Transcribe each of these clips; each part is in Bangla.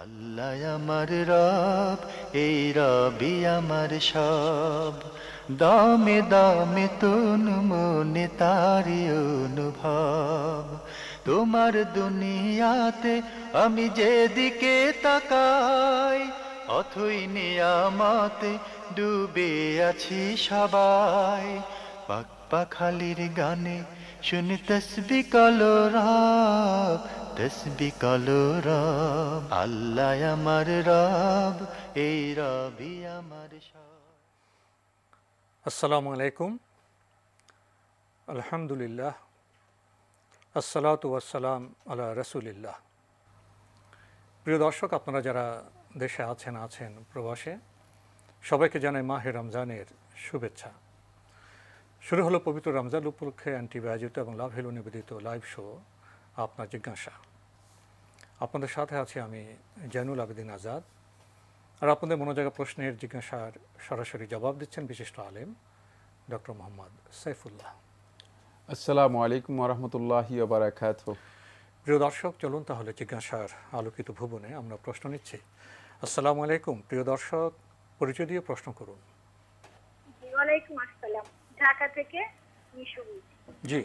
আল্লাহ আমার রব, এই রবি আমার সব। দামে দামে তন মনে তারি অনুভব। তোমার দুনিয়াতে আমি যেদিকে তাকাই, অথই নিয়ামতে ডুবে আছি সবাই। পাক পাখালির গানে শুনি তসবি কলরব, তসবি কলরব। আল্লাহ আমার রব, এই রবি আমার সব। আসসালামু আলাইকুম, আলহামদুলিল্লাহ, আসসালাতু ওয়াসসালাম আলা রসুলিল্লাহ। প্রিয় দর্শক, আপনারা যারা দেশে আছেন প্রবাসে, সবাইকে জানাই মাহে রমজানের শুভেচ্ছা। শুরু হলো পবিত্র রমজান উপলক্ষে অ্যান্টিভি আয়োজিত এবং লাভ হেলো নিবেদিত লাইভ শো আপনার জিজ্ঞাসা। আপনাদের সাথে আছি আমি জয়নুল আবেদিন আজাদ। আর আপনাদের মনোজাগা প্রশ্নের জিজ্ঞাসার সরাসরি জবাব দিচ্ছেন বিশিষ্ট আলেম ডক্টর মোহাম্মদ সাইফুল্লাহ। আসসালামু আলাইকুম ওরহমতুল্লাহি ওবারাকাতুহু। প্রিয় দর্শক, চলুন তাহলে জিজ্ঞাসার আলোকিত ভুবনে আমরা প্রশ্ন নিচ্ছি। আসসালামু আলাইকুম প্রিয় দর্শক, পরিচয় দিয়ে প্রশ্ন করুন। ওয়ালাইকুম আসসালাম, ঢাকা থেকে মিশু। জি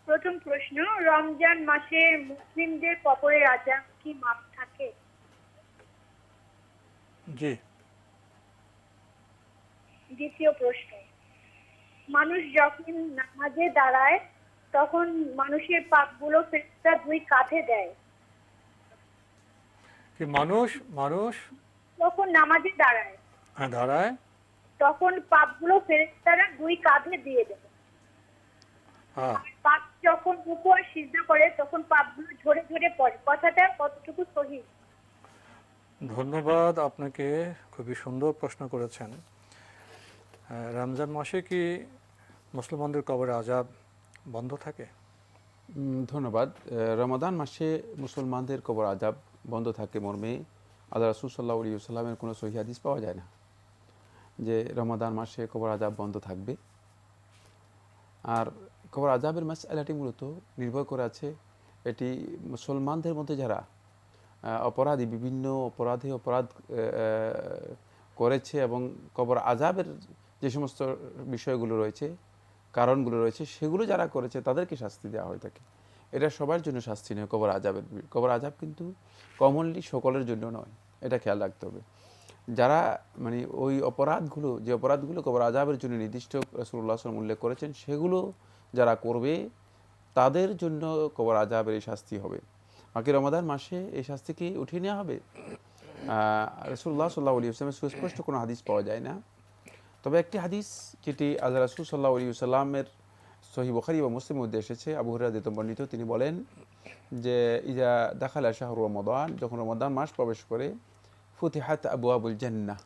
প্রথম প্রশ্ন, রমজান মাসে মুসলিমদের কবরের আযাব কি মাফ থাকে? জি দ্বিতীয় প্রশ্ন, মানুষ যখন নামাজে দাঁড়ায় তখন মানুষের পাপগুলো ফেরেশতা দুই কাঁধে দেয়। কি মানুষ মানুষ যখন নামাজে দাঁড়ায় দাঁড়ায়? তখন পাপগুলো ফেরেশতারা দুই কাঁধে দিয়ে দেয়। হ্যাঁ, পাপ যখন রুকু আর সিজদা করে তখন পাপগুলো ঝরে ঝরে পড়ে। কথাটা কতটুকু সহিহ? ধন্যবাদ আপনাকে, খুবই সুন্দর প্রশ্ন করেছেন। রমজান মাসে কি মুসলমানদের কবরে আযাব বন্ধ থাকে? ধন্যবাদ। রমাদান মাসে মুসলমানদের কবর আযাব বন্ধ থাকে মর্মে আল্লাহ রাসূল সাল্লাল্লাহু আলাইহি ওয়াসাল্লামের কোনো সহিহ হাদিস পাওয়া যায় না যে রমাদান মাসে কবর আযাব বন্ধ থাকবে। আর কবর আযাবের মাসআলাটি মূলত নির্ভর করে আছে এটি মুসলমানদের মধ্যে যারা অপরাধী, বিভিন্ন অপরাধ করেছে এবং কবর আযাবের যে সমস্ত বিষয়গুলো রয়েছে, কারণগুলো রয়েছে, সেগুলো যারা করেছে তাদেরকে শাস্তি দেওয়া হয়ে থাকে। এটা সবার জন্য শাস্তি নয়। কবর আযাব কিন্তু কমনলি সকলের জন্য নয়, এটা খেয়াল রাখতে হবে। যারা মানে ওই যে অপরাধগুলো কবর আযাবের জন্য নির্দিষ্ট রাসূলুল্লাহ সাল্লাল্লাহু আলাইহি ওয়াসাল্লাম উল্লেখ করেছেন, সেগুলো যারা করবে তাদের জন্য কবর আযাবের এই শাস্তি হবে। বাকি রমাদান মাসে এই শাস্তিকে উঠিয়ে নেওয়া হবে রাসূলুল্লাহ সাল্লাল্লাহু আলাইহি ওয়াসাল্লামের সুস্পষ্ট কোনো হাদিস পাওয়া যায় না। তবে একটি হাদিস যেটি আল্লাহ রাসূল সাল্লাল্লাহু আলাইহি ওয়াসাল্লামের সহিহ বুখারী বা মুসলিমের মধ্যে এসেছে, আবু হুরায়রা থেকে বর্ণিত, তিনি বলেন যে ইজা দাখালা শাহরু রমাদান, যখন রমাদান মাস প্রবেশ করে, ফুতিহাত আবওয়াবুল জান্নাহ,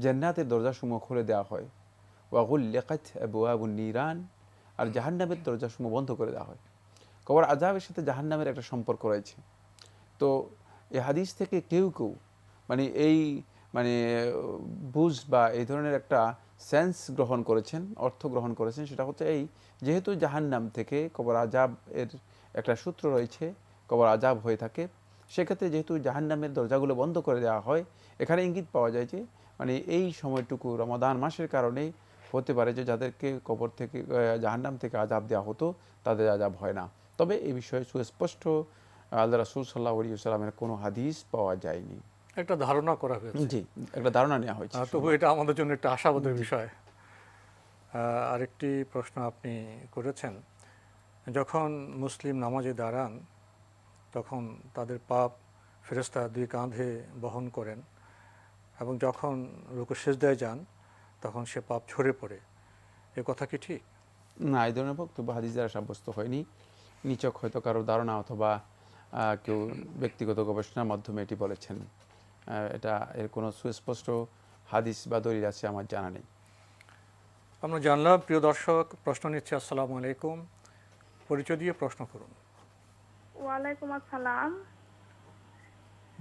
জান্নাতের দরজাসমূহ খুলে দেওয়া হয়, ওয়া গুল্লিকাত আবওয়াবুন নিরান, আর জাহান্নামের দরজাসমূহ বন্ধ করে দেওয়া হয়। কবর আযাবের সাথে জাহান্নামের একটা সম্পর্ক রয়েছে। তো এই হাদিস থেকে কেউ মানে এই মানে বুঝ বা এই ধরনের একটা সেন্স গ্রহণ করেছেন, অর্থ গ্রহণ করেছেন। সেটা হচ্ছে এই, যেহেতু জাহান্নাম থেকে কবর আযাব এর একটা সূত্র রয়েছে, কবর আযাব হয়ে থাকে, সেক্ষেত্রে যেহেতু জাহান্নামের দরজাগুলো বন্ধ করে দেওয়া হয়, এখানে ইঙ্গিত পাওয়া যায় যে মানে এই সময়টুকু রমাদান মাসের কারণেই হতে পারে যে যাদেরকে কবর থেকে জাহান্নাম থেকে আযাব দেওয়া হতো তাদের আযাব হয় না। তবে এই বিষয়ে সুস্পষ্ট আল্লাহ রাসূল সাল্লাল্লাহু আলাইহি ওয়াসাল্লামের কোনো হাদিস পাওয়া যায়নি। একটা ধারণা করা হয়েছে। জি, একটা ধারণা নেওয়া হয়েছে। তবু এটা আমাদের জন্য একটা আশাবাদের বিষয়। আরেকটি প্রশ্ন আপনি করেছেন, যখন মুসলিম নামাজে দাঁড়ান তখন তাদের পাপ ফেরেশতা দুই কাঁধে বহন করেন, এবং যখন রুকু সিজদায় যান তখন সে পাপ ঝরে পড়ে। এ কথা কি ঠিক? না, এই ধরনের বক্তব্য হাদিস দ্বারা সাব্যস্ত হয়নি। নিছক হয়তো কারোর ধারণা অথবা কেউ ব্যক্তিগত গবেষণার মাধ্যমে এটি বলেছেন। এটা এর কোনো সুস্পষ্ট হাদিস বা দলিল আছে আমার জানা নেই। আমরা জানলাম। প্রিয় দর্শক, প্রশ্ন নিচ্ছে। আসসালামু আলাইকুম, পরিচয় দিয়ে প্রশ্ন করুন। ওয়ালাইকুম আসসালাম,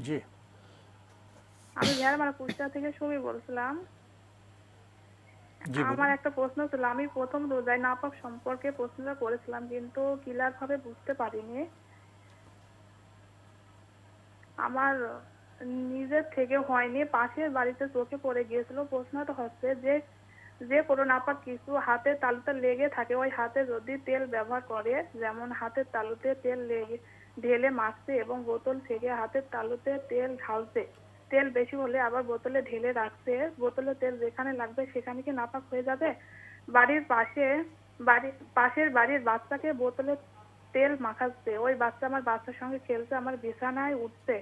জি আমি কুষ্টিয়া থেকে সুমি বলছিলাম। জি আমার বলুন। একটা প্রশ্ন ছিল, আমি প্রথম রোজায় নাপাক সম্পর্কে প্রশ্নটা করেছিলাম কিন্তু ক্লিয়ার ভাবে বুঝতে পারিনি। আমার নিজের থেকে হয়নি, পাশের বাড়িতে চোখে পড়ে গিয়েছিল। প্রশ্নটা হচ্ছে যে যে কোনো নাপাক কিছু হাতের তালুতে লেগে থাকে, ওই হাতে যদি তেল ব্যবহার করে, যেমন হাতের তালুতে তেল ঢেলে মাখছে এবং বোতল থেকে হাতের তালুতে তেল ঢালছে, তেল বেশি হলে আবার বোতলে ঢেলে রাখছে, বোতলে তেল যেখানে লাগবে সেখানে কি নাপাক হয়ে যাবে? পাশের বাড়ির বাচ্চাকে বোতলে তেল মাখাচ্ছে, ওই বাচ্চা আমার বাচ্চার সঙ্গে খেলছে, আমার বিছানায় উঠছে,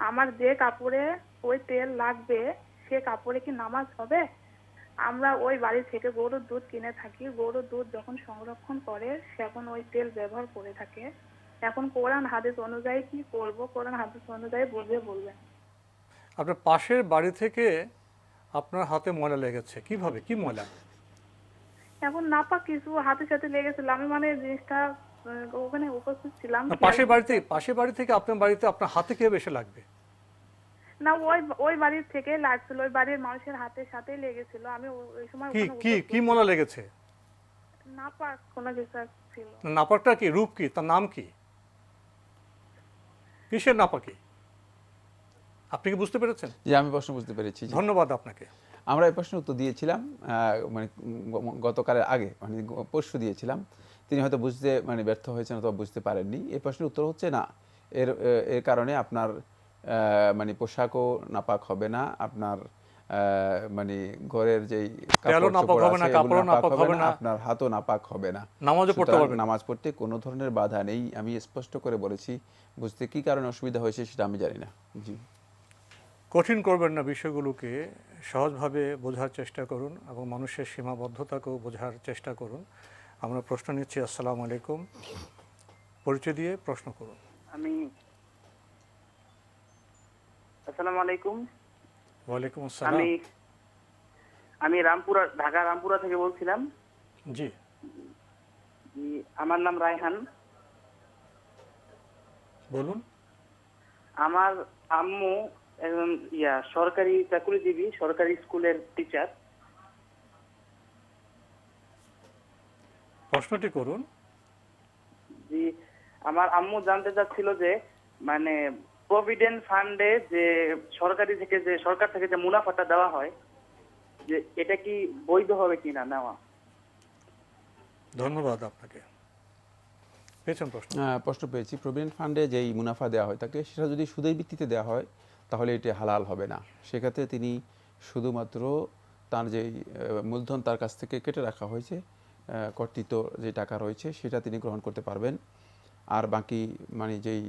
আমার যে কাপড়ে ওই তেল লাগবে সে কাপড়ে কি নামাজ হবে? আমরা ওই বাড়ি থেকে গরুর দুধ কিনে থাকি, গরুর দুধ যখন সংরক্ষণ করে সেখন ওই তেল ব্যবহার করে থাকে। এখন কোরআন হাদিস অনুযায়ী কি করব? কোরআন হাদিস অনুযায়ী বুঝিয়ে বলবেন। আপনার পাশের বাড়ি থেকে আপনার হাতে ময়লা লেগেছে, কিভাবে, কি ময়লা? এখন নাপাক কিছু হাতের সাথে লেগেছিল, আমি মানে জিনিসটা ওখানে উপস্থিত ছিলাম। না, পাশের বাড়ি থেকে আপনার বাড়িতে আপনার হাতে কিভাবে এসে লাগবে? না, ওই বাড়ির থেকে লাগছিল, ওই বাড়ির মানুষের হাতের সাথেই লেগেছিল। আমি ওই সময় কি ওখানে কি কি ময়লা লেগেছে? নাপাক কোনো কিছু ছিল। নাপাকটা কি, রূপ কি, তার নাম কি, কিসের নাপাকি? আপনি কি বুঝতে পেরেছেন? যে আমি প্রশ্ন বুঝতে পেরেছি। ধন্যবাদ আপনাকে। আমরা এই প্রশ্নের উত্তর দিয়েছিলাম মানে গতকালের আগে, মানে পরশু দিয়েছিলাম। তিনি হয়তো বুঝতে ব্যর্থ হয়েছেন অথবা বুঝতে পারেননি। এই প্রশ্নের উত্তর হচ্ছে না, এর কারণে আপনার পোশাকও নাপাক হবে না, আপনার ঘরের যেই আপনার হাতও নাপাক হবে না, নামাজ পড়তে কোনো ধরনের বাধা নেই। আমি স্পষ্ট করে বলেছি, বুঝতে কি কারণে অসুবিধা হয়েছে সেটা আমি জানি না। জি, কঠিন করবেন না, বিষয়গুলোকে সহজভাবে বোঝার চেষ্টা করুন এবং মানুষের সীমাবদ্ধতাকেও বোঝার চেষ্টা করুন। আমরা প্রশ্ন নিচ্ছি। আসসালামু আলাইকুম, পরিচয় দিয়ে প্রশ্ন করুন। আসসালামু আলাইকুম। ওয়ালাইকুম আসসালাম। আমি ঢাকা রামপুরা থেকে বলছিলাম। জি, আমার নাম রায়হান। বলুন। আমার আম্মু একজন সরকারি চাকরিজীবী, সরকারি স্কুলের টিচার। প্রশ্নটি করুন। জি, আমার আম্মু জানতে চাচ্ছিল যে প্রভিডেন্ট ফান্ডে যে সরকার থেকে যে মুনাফাটা দেওয়া হয়, যে এটা কি বৈধ হবে কিনা নেওয়া? ধন্যবাদ আপনাকে। পেয়েছেন প্রশ্ন পেয়েছি। প্রভিডেন্ট ফান্ডে যেই মুনাফা দেওয়া হয় তাকে, সেটা যদি সুদের ভিত্তিতে দেওয়া হয় তাহলে এটি হালাল হবে না। সেক্ষেত্রে তিনি শুধুমাত্র তার যেই মূলধন তার কাছ থেকে কেটে রাখা হয়েছে, কর্তৃত যে টাকা রয়েছে সেটা তিনি গ্রহণ করতে পারবেন। আর বাকি যেই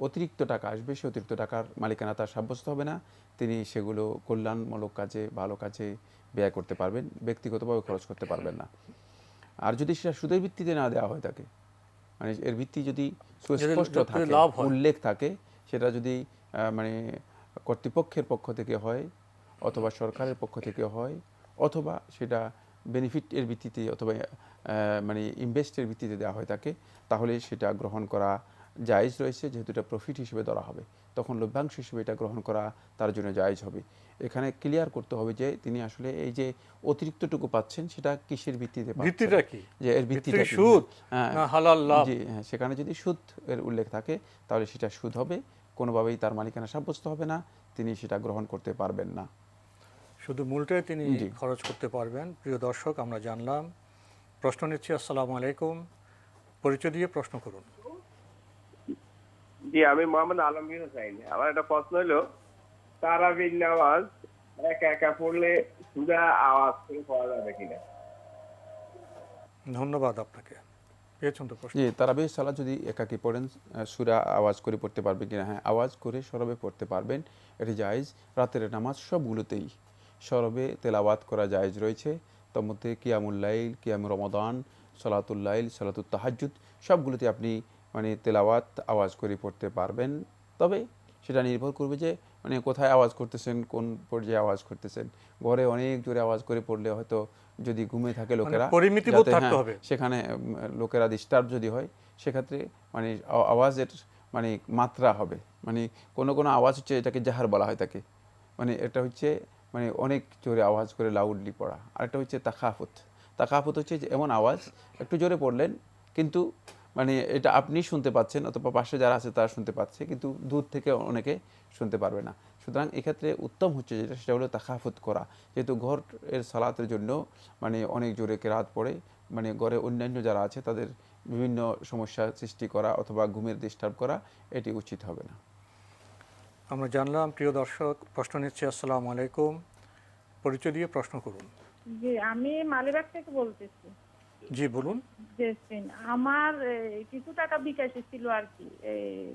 অতিরিক্ত টাকা আসবে, সেই অতিরিক্ত টাকার মালিকানা তার সাব্যস্ত হবে না। তিনি সেগুলো কল্যাণমূলক কাজে, ভালো কাজে ব্যয় করতে পারবেন, ব্যক্তিগতভাবে খরচ করতে পারবেন না। আর যদি সেটা সুদের ভিত্তিতে না দেওয়া হয় তাকে, এর ভিত্তি যদি সুস্পষ্ট থাকে, উল্লেখ থাকে, সেটা যদি কর্তৃপক্ষের পক্ষ থেকে হয় অথবা সরকারের পক্ষ থেকে হয় অথবা সেটা বেনিফিট এর ভিত্তিতে অথবা ইনভেস্টের ভিত্তিতে দেওয়া হয় তাকে, তাহলে সেটা গ্রহণ করা জায়েজ রয়েছে। যেহেতু এটা প্রফিট হিসেবে ধরা হবে, তখন লভ্যাংশ হিসেবে এটা গ্রহণ করা তার জন্য জায়েজ হবে। এখানে ক্লিয়ার করতে হবে যে তিনি আসলে এই যে অতিরিক্তটুকু পাচ্ছেন সেটা কিসের ভিত্তিতে পাচ্ছেন, ভিত্তিটা কি, যে এর ভিত্তিটা সুদ না হালাল লাভ। জি হ্যাঁ, সেখানে যদি সুদ এর উল্লেখ থাকে তাহলে সেটা সুদ হবে, কোনোভাবেই তার মালিকানা সাব্যস্ত হবে না, তিনি সেটা গ্রহণ করতে পারবেন না, শুধু মূলটাই তিনি খরচ করতে পারবেন। প্রিয় দর্শক, আমরা জানলাম। প্রশ্ন নিচ্ছি। আসসালামু আলাইকুম, পরিচয় দিয়ে প্রশ্ন করুন। জি, আমি মোহাম্মদ আলমগীর হোসেন। আমার একটা প্রশ্ন হলো, তারাবির নামাজ একা একা পড়লে সূরা আওয়াজ করে পড়া যাবে কিনা? ধন্যবাদ আপনাকে। পেয়েছেন তো প্রশ্ন? জি, তারাবির সালাত যদি একাকী পড়েন সূরা আওয়াজ করে পড়তে পারবেন কিনা? হ্যাঁ, আওয়াজ করে সরবে পড়তে পারবেন, এটি জায়েজ। রাতের নামাজ সবগুলোতেই সরবে তেলাওয়াত করা জায়েজ রয়েছে। তার মধ্যে কিয়ামুল লাইল, কিয়ামুর রমাদান, সালাতুল লাইল, সালাতুত তাহাজ্জুদ, সবগুলোতে আপনি তেলাওয়াত আওয়াজ করে পড়তে পারবেন। তবে সেটা নির্ভর করবে যে কোথায় আওয়াজ করতেছেন, কোন পর্যায়ে আওয়াজ করতেছেন। ঘরে অনেক জোরে আওয়াজ করে পড়লে হয়তো, যদি ঘুমে থাকে লোকেরা, সেখানে লোকেরা ডিস্টার্ব যদি হয়, সেক্ষেত্রে আওয়াজের মাত্রা হবে। কোনো কোনো আওয়াজ হচ্ছে, এটাকে জাহার বলা হয় তাকে, এটা হচ্ছে অনেক জোরে আওয়াজ করে লাউডলি পড়া। আরেকটা হচ্ছে তাকাফুত। তাকাফুত হচ্ছে যে এমন আওয়াজ, একটু জোরে পড়লেন কিন্তু মানে এটা আপনি শুনতে পাচ্ছেন অথবা পাশে যারা আছে তারা শুনতে পাচ্ছে, কিন্তু দূর থেকে অনেকে শুনতে পারবে না। সুতরাং এক্ষেত্রে উত্তম হচ্ছে যেটা, সেটা হলো তাখাফুত করা। যেহেতু ঘরের সালাতের জন্য মানে অনেক জোরে কেরাত পড়ে, মানে ঘরে অন্যান্য যারা আছে তাদের বিভিন্ন সমস্যা সৃষ্টি করা অথবা ঘুমের ডিস্টার্ব করা, এটি উচিত হবে না। আমরা জানলাম। প্রিয় দর্শক, প্রশ্ন নিচ্ছি। আসসালামু আলাইকুম, পরিচয় দিয়ে প্রশ্ন করুন। জি, আমি মালিবাগ থেকে বলতেছি। জি বলুন। আমার কিছু টাকা বিকাশে ছিল আর কি,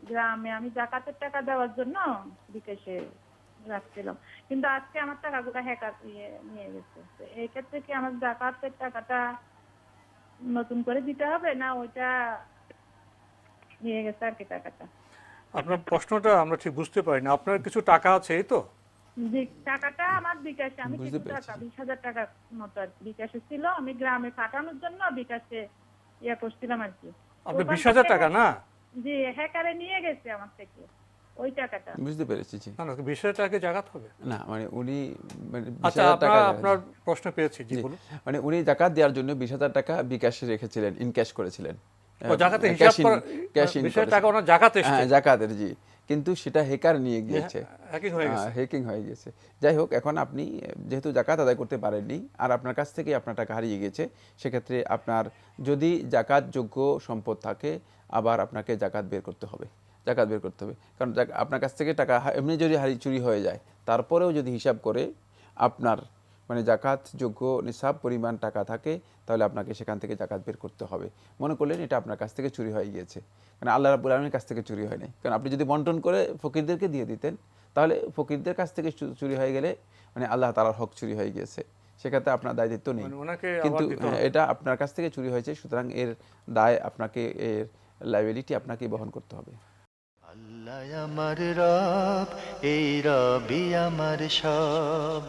গ্রামে আমি জাকাতের টাকা দেওয়ার জন্য বিকাশে রাখছিলাম, কিন্তু আজকে আমার টাকাগুলো হ্যাকার নিয়ে গেছে। তো এই ক্ষেত্রে কি আমার জাকাতের টাকাটা নতুন করে দিতে হবে, না ওইটা নিয়ে গেছে আর কি টাকাটা? আপনার প্রশ্নটা আমরা ঠিক বুঝতে পারি না। আপনার কিছু টাকা আছে, এই তো? জি, টাকাটা আমার বিকাশে, আমি বুঝতে কিছু পেরেছি। টাকা 20,000 টাকার মতো আর কি বিকাশে ছিল, আমি গ্রামে পাঠানোর জন্য বিকাশে ইয়ে করছিলাম আর কি। আপনি ওখান 20,000 থেকে- টাকা না? জি, হ্যাকারে নিয়ে গেছে আমার থেকে ওই টাকাটা। বুঝতে পেরেছি। জি না না, 20,000 টাকা জাকাত হবে? না, মানে উনি মানে আচ্ছা, 20,000 টাকা, আপনার প্রশ্ন পেয়েছি। জি জি, বলুন। মানে উনি জাকাত দেওয়ার জন্য 20,000 টাকা বিকাশে রেখেছিলেন, ইনক্যাশ করেছিলেন। ও, জাকাতে হিসাব করা, ক্যাশ ইন 20,000 টাকা ওনার জাকাত এসেছে। হ্যাঁ, জাকাতের, জি। কিন্তু সেটা হ্যাকার নিয়ে গিয়েছে, হ্যাকিং হয়ে গেছে। হ্যাকিং হয়ে গেছে। যাই হোক, এখন আপনি যেহেতু জাকাত আদায় করতে পারেননি আর আপনার কাছ থেকে আপনার টাকা হারিয়ে গেছে, সেক্ষেত্রে আপনার যদি জাকাতযোগ্য সম্পদ থাকে, আবার আপনাকে জাকাত বের করতে হবে। জাকাত বের করতে হবে, কারণ আপনার কাছ থেকে টাকা এমনি যদি চুরি হয়ে যায়, তারপরেও যদি হিসাব করে আপনার মানে জাকাতযোগ্য নিসাব পরিমাণ টাকা থাকে, তাহলে আপনাকে সেখান থেকে জাকাত বের করতে হবে। মনে করলেন এটা আপনার কাছ থেকে চুরি হয়ে গিয়েছে, কারণ আল্লাহ রাব্বুল আলামিনের কাছ থেকে চুরি হয় নাই। কারণ আপনি যদি বন্টন করে ফকিরদেরকে দিয়ে দিতেন, তাহলে ফকিরদের কাছ থেকে চুরি হয়ে গেলে মানে আল্লাহ তাআলার হক চুরি হয়ে গিয়েছে, সেক্ষেত্রে আপনার দায়িত্ব নেই। মানে ওনাকে আবার কিন্তু দিতে হবে। এটা আপনার কাছ থেকে চুরি হয়েছে, সুতরাং এর দায় আপনাকে, এর লায়াবিলিটি আপনাকেই বহন করতে হবে। আল্লাহ আমার রব, এই রবি আমার সব।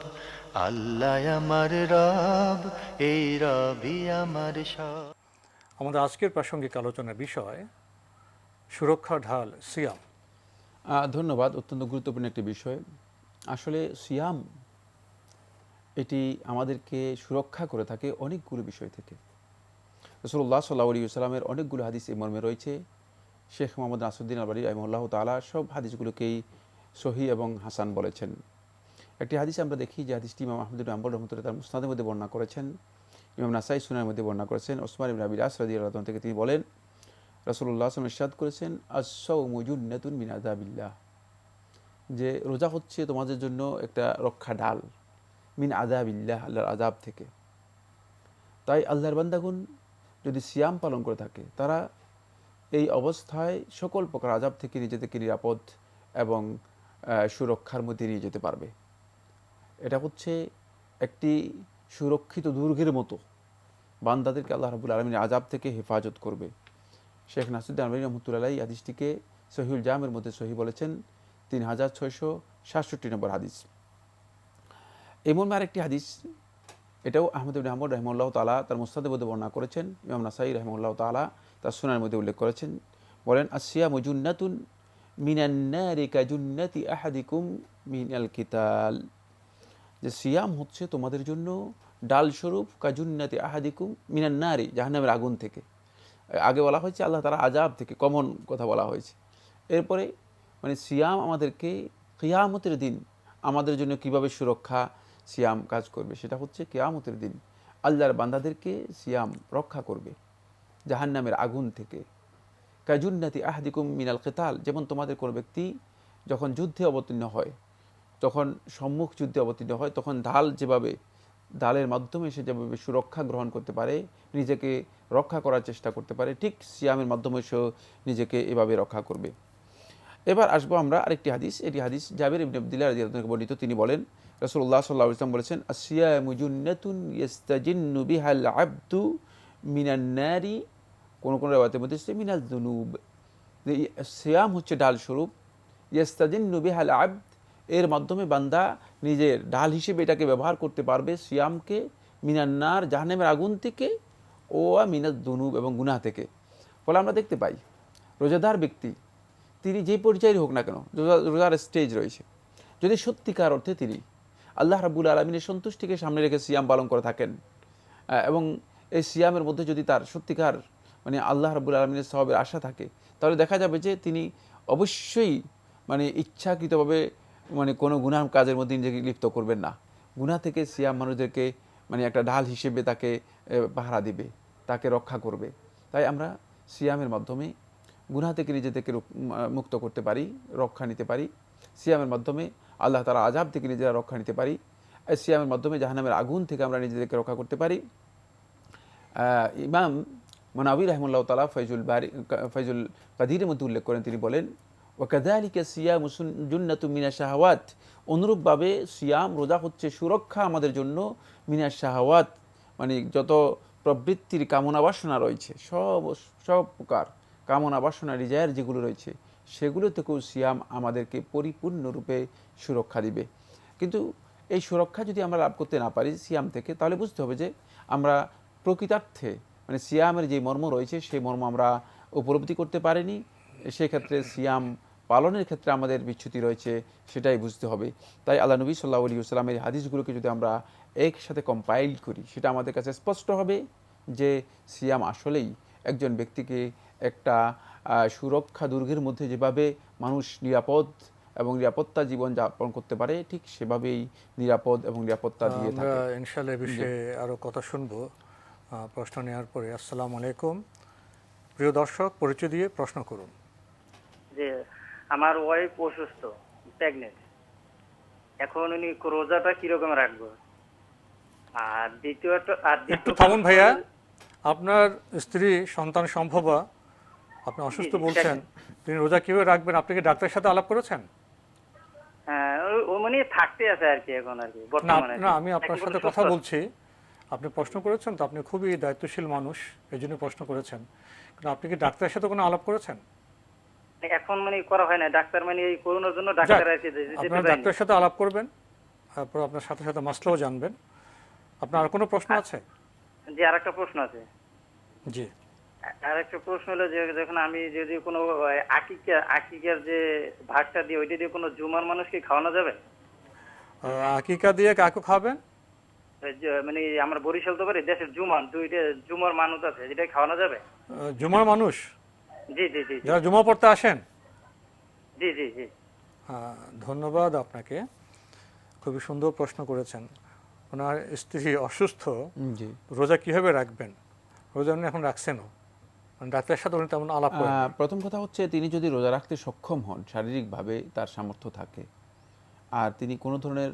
আল্লাহ আমার রব, এই রবি আমার সব। আমাদের আজকের প্রাসঙ্গিক আলোচনার বিষয় সুরক্ষা ঢাল সিয়াম। ধন্যবাদ। অত্যন্ত গুরুত্বপূর্ণ একটি বিষয়। আসলে সিয়াম এটি আমাদেরকে সুরক্ষা করে থাকে অনেকগুলো বিষয় থেকে। রাসূলুল্লাহ সাল্লাল্লাহু আলাইহি ওয়াসাল্লামের অনেকগুলো হাদিস এই মর্মে রয়েছে। শেখ মোহাম্মদ নাসিরুদ্দিন আলবানী রাহিমাহুল্লাহ তাআলা সব হাদিসগুলোকেই সহিহ এবং হাসান বলেছেন। একটি হাদিস আমরা দেখি, যে হাদিসটি ইমাম আহমদ ইবনে হাম্বল রাহমাতুল্লাহ তাআলা মুসনাদের মধ্যে বর্ণনা করেছেন, ইমাম নাসাই সুনানের মধ্যে বর্ণনা করেছেন। ওসমান ইবনে আবি আস রাদিয়াল্লাহু আনহু থেকে তিনি বলেন, রাসূলুল্লাহ সাল্লাল্লাহু আলাইহি ওয়াসাল্লাম ইরশাদ করেছেন, আস-সাওমু জুন্নাতুন মিন আযাবিল্লাহ, যে রোজা হচ্ছে তোমাদের জন্য একটা রক্ষা ঢাল, মিন আযাবিল্লাহ, আল্লাহর আযাব থেকে। তাই আল্লাহর বান্দাগণ যদি সিয়াম পালন করে থাকে, তারা এই অবস্থায় সকল প্রকার আযাব থেকে নিজেদেরকে নিরাপদ এবং সুরক্ষার মধ্যে নিয়ে যেতে পারবে। এটা হচ্ছে একটি সুরক্ষিত দুর্গের মতো, বান্দাদেরকে আল্লাহ রাব্বুল আলামিনের আযাব থেকে হেফাজত করবে। শেখ নাসিরুদ্দিন আলবানী রাহমাতুল্লাহ আলাইহি হাদিসটিকে সহিহুল জামের মধ্যে সহিহ বলেছেন, 3667 নম্বর হাদিস। এমন আরেকটি হাদিস, এটাও আহমদ ইবনে হাম্বল রাহিমাহুল্লাহ তাআলা তার মুসনাদের মধ্যে বর্ণনা করেছেন, ইমাম নাসাই রাহিমাহুল্লাহ তাআলা তার সুনানের মধ্যে উল্লেখ করেছেন। বলেন, আসিয়ামু জুন্নাতুন মিনান নারি কাজুন্নাতি আহাদিকুম মিনাল কিতাল, যে সিয়াম হচ্ছে তোমাদের জন্য ডাল স্বরূপ, কাজুন্নাতি আহাদিকুম মিনান নারি, জাহান্নামের আগুন থেকে। আগে বলা হয়েছে আল্লাহ তাআলা আযাব থেকে, কমন কথা বলা হয়েছে। এরপরে মানে সিয়াম আমাদেরকে কিয়ামতের দিন আমাদের জন্য কিভাবে সুরক্ষা সিয়াম কাজ করবে, সেটা হচ্ছে কিয়ামতের দিন আল্লাহর বান্দাদেরকে সিয়াম রক্ষা করবে জাহান্নামের আগুন থেকে। কাজুন্নাতি আহাদিকুম মিনাল কিতাল, যেমন তোমাদের কোনো ব্যক্তি যখন যুদ্ধে অবতীর্ণ হয়, যখন সম্মুখ যুদ্ধে অবতীর্ণ হয়, তখন ঢালের মাধ্যমে সে যেভাবে সুরক্ষা গ্রহণ করতে পারে, নিজেকে রক্ষা করার চেষ্টা করতে পারে, ঠিক সিয়ামের মাধ্যমে সে নিজেকে এভাবে রক্ষা করবে। এবার আসবো আমরা আরেকটি হাদিস। এটি হাদিস জাবির ইবনে আব্দুল্লাহ রাদিয়াল্লাহু আনহু বর্ণিত। তিনি বলেন, রাসূলুল্লাহ সাল্লাল্লাহু আলাইহি ওয়াসাল্লাম বলেছেন, আসিয়ামু জুন্নাতুন ইস্তাজিন্নু বিহাল আবদু মিনান নারি, কোন কোন রাওয়াতের মধ্যে মিনাল যুনুব। সিয়াম হচ্ছে ঢাল স্বরূপ, ইস্তাজিন্নু বিহাল আবদ, এর মাধ্যমে বান্দা নিজের ঢাল হিসেবে এটাকে ব্যবহার করতে পারবে সিয়ামকে, মিনান্নার, জাহান্নামের আগুন থেকে, ও মিনাজ যুনুব, এবং গুনাহ থেকে। ফলে আমরা দেখতে পাই রোজাদার ব্যক্তি তিনি যে পর্যায়ের হোক না কেন, রোজার স্টেজ রয়েছে, যদি সত্যিকার অর্থে তিনি আল্লাহ রাব্বুল আলামিনের সন্তুষ্টিকে সামনে রেখে সিয়াম পালন করে থাকেন, এবং এই সিয়ামের মধ্যে যদি তার সত্যিকার মানে আল্লাহ রাব্বুল আলামিনের সওয়াবের আশা থাকে, তাহলে দেখা যাবে যে তিনি অবশ্যই মানে ইচ্ছাকৃতভাবে মানে কোনো গুনাহ কাজের মধ্যে নিজেকে লিপ্ত করবেন না। গুনাহ থেকে সিয়াম মানুষদেরকে মানে একটা ঢাল হিসেবে তাকে পাহারা দিবে, তাকে রক্ষা করবে। তাই আমরা সিয়ামের মাধ্যমে গুনাহ থেকে নিজেদেরকে মুক্ত করতে পারি, রক্ষা নিতে পারি। সিয়ামের মাধ্যমে আল্লাহ তাআলার আযাব থেকে নিজেরা রক্ষা নিতে পারি। সিয়ামের মাধ্যমে জাহান্নামের আগুন থেকে আমরা নিজেদেরকে রক্ষা করতে পারি। ইমাম মুনাওয়ী রাহিমাহুল্লাহ তাআলা ফাইজুল কাদিরের মধ্যে উল্লেখ করেন, তিনি বলেন ওয়াকাযালিকা সিয়ামু জুন্নাতুম মিনাশ শাহাওয়াত, অনুরূপভাবে সিয়াম রোজা হচ্ছে সুরক্ষা আমাদের জন্য মিনাশ শাহাওয়াত, মানে যত প্রবৃত্তির কামনা বাসনা রয়েছে, সব প্রকার কামনা বাসনা ডিজায়ার যেগুলো রয়েছে সেগুলো থেকেও সিয়াম আমাদেরকে পরিপূর্ণরূপে সুরক্ষা দিবে। কিন্তু এই সুরক্ষা যদি আমরা লাভ করতে না পারি সিয়াম থেকে, তাহলে বুঝতে হবে যে আমরা প্রকৃতার্থে মানে সিয়ামের যে মর্ম রয়েছে সেই মর্ম আমরা উপলব্ধি করতে পারিনি। সেক্ষেত্রে সিয়াম পালনের ক্ষেত্রে আমাদের বিচ্যুতি রয়েছে, সেটাই বুঝতে হবে। তাই আল্লাহ নবী সাল্লাল্লাহু আলাইহি ওয়াসাল্লামের হাদিসগুলোকে যদি আমরা একসাথে কম্পাইল করি, সেটা আমাদের কাছে স্পষ্ট হবে যে সিয়াম আসলেই একজন ব্যক্তিকে একটা সুরক্ষা দুর্গের মধ্যে যেভাবে মানুষ নিরাপদ এবং নিরাপত্তা জীবন যাপন করতে পারে, ঠিক সেভাবেই নিরাপদ এবং নিরাপত্তা দিয়ে থাকে। আমরা ইনশাআল্লাহ এই বিষয়ে আরও কথা শুনবো প্রশ্ন নেওয়ার পরে। আসসালামু আলাইকুম, প্রিয় দর্শক, পরিচয় দিয়ে প্রশ্ন করুন। যে আমার ওয়াইফ অসুস্থ, প্রেগনেন্ট, এখন উনি রোজাটা কিরকম রাখবো? আর একটু থামুন ভাইয়া, আপনার স্ত্রী সন্তান সম্ভবা, আপনি অসুস্থ বলছেন, তিনি রোজা কিভাবে রাখবেন? আপনি কি ডাক্তারের সাথে আলাপ করেছেন? হ্যাঁ, ও মানে থাকতে আছে আর কি এখন আর কি না বর্তমানে। না, আমি আপনার সাথে কথা বলছি। আপনি প্রশ্ন করেছেন তো, আপনি খুবই দায়িত্বশীল মানুষ, এই জন্য প্রশ্ন করেছেন। কিন্তু আপনি কি ডাক্তারের সাথে কোনো আলাপ করেছেন? এখন মানে করা হয় না, ডাক্তার মানে এই করোনার জন্য ডাক্তার আর কি যেতে আপনার পারেনি। ডাক্তারের সাথে আলাপ করবেন, তারপর আপনার সাথে সাথে মাসলাও জানবেন। আপনার আর কোনো প্রশ্ন আছে? জি, আর একটা প্রশ্ন আছে। জি, আর একটা প্রশ্ন হলো যে যখন আমি যদি কোনো আকিকার যে ভাগটা দিই, ওইটা দিয়ে কোনো জুমার মানুষকে খাওয়ানো যাবে? আকিকা দিয়ে কাকে খাবেন? মানে আমরা বরিশাল তো পারি, দেশের দুইটা জুমার মানুষ আছে, যেটা খাওয়ানো যাবে? জুমার মানুষ জি জি জি যারা জুমা পড়তে আসেন? জি জি জি ধন্যবাদ আপনাকে, খুবই সুন্দর প্রশ্ন করেছেন। ওনার স্ত্রী অসুস্থ, জি, রোজা কিভাবে রাখবেন? রোজা উনি এখন রাখছেনও, ডাক্তারের সাথে উনি তেমন আলাপ করেন। প্রথম কথা হচ্ছে তিনি যদি রোজা রাখতে সক্ষম হন, শারীরিকভাবে তার সামর্থ্য থাকে, আর তিনি কোনো ধরনের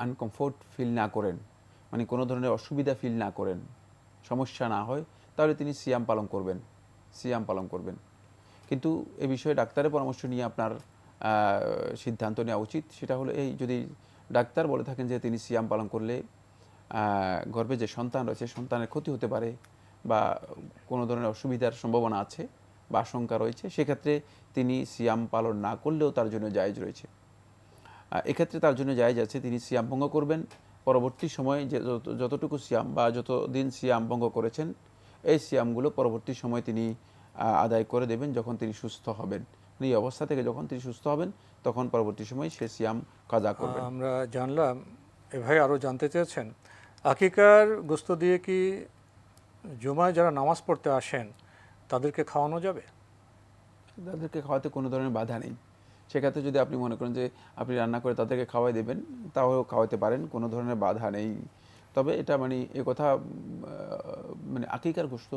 আনকমফোর্ট ফিল না করেন, মানে কোনো ধরনের অসুবিধা ফিল না করেন, সমস্যা না হয়, তাহলে তিনি সিয়াম পালন করবেন। কিন্তু এ বিষয়ে ডাক্তারের পরামর্শ নিয়ে আপনার সিদ্ধান্ত নেওয়া উচিত। সেটা হলো এই, যদি ডাক্তার বলে থাকেন যে তিনি সিয়াম পালন করলে গর্ভে যে সন্তান রয়েছে সন্তানের ক্ষতি হতে পারে বা কোনো ধরনের অসুবিধার সম্ভাবনা আছে বা আশঙ্কা রয়েছে, সেক্ষেত্রে তিনি সিয়াম পালন না করলেও তার জন্য জায়েজ রয়েছে। এক্ষেত্রে তার জন্য জায়েজ আছে, তিনি সিয়াম ভঙ্গ করবেন। পরবর্তী সময়ে যে যতটুকু সিয়াম বা যতদিন সিয়াম ভঙ্গ করেছেন, এই সিয়ামগুলো পরবর্তী সময় তিনি আদায় করে দেবেন যখন তিনি সুস্থ হবেন। এই অবস্থা থেকে যখন তিনি সুস্থ হবেন, তখন পরবর্তী সময় সে সিয়াম কাজা করবেন। আমরা জানলাম, এ ভাই আরও জানতে চেয়েছেন, আকিকার গোস্ত দিয়ে কি জুমায় যারা নামাজ পড়তে আসেন তাদেরকে খাওয়ানো যাবে? তাদেরকে খাওয়াতে কোনো ধরনের বাধা নেই। সেক্ষেত্রে যদি আপনি মনে করেন যে আপনি রান্না করে তাদেরকে খাওয়াই দেবেন, তাও খাওয়াতে পারেন, কোনো ধরনের বাধা নেই। তবে এটা মানে একথা মানে আকিকার গোশত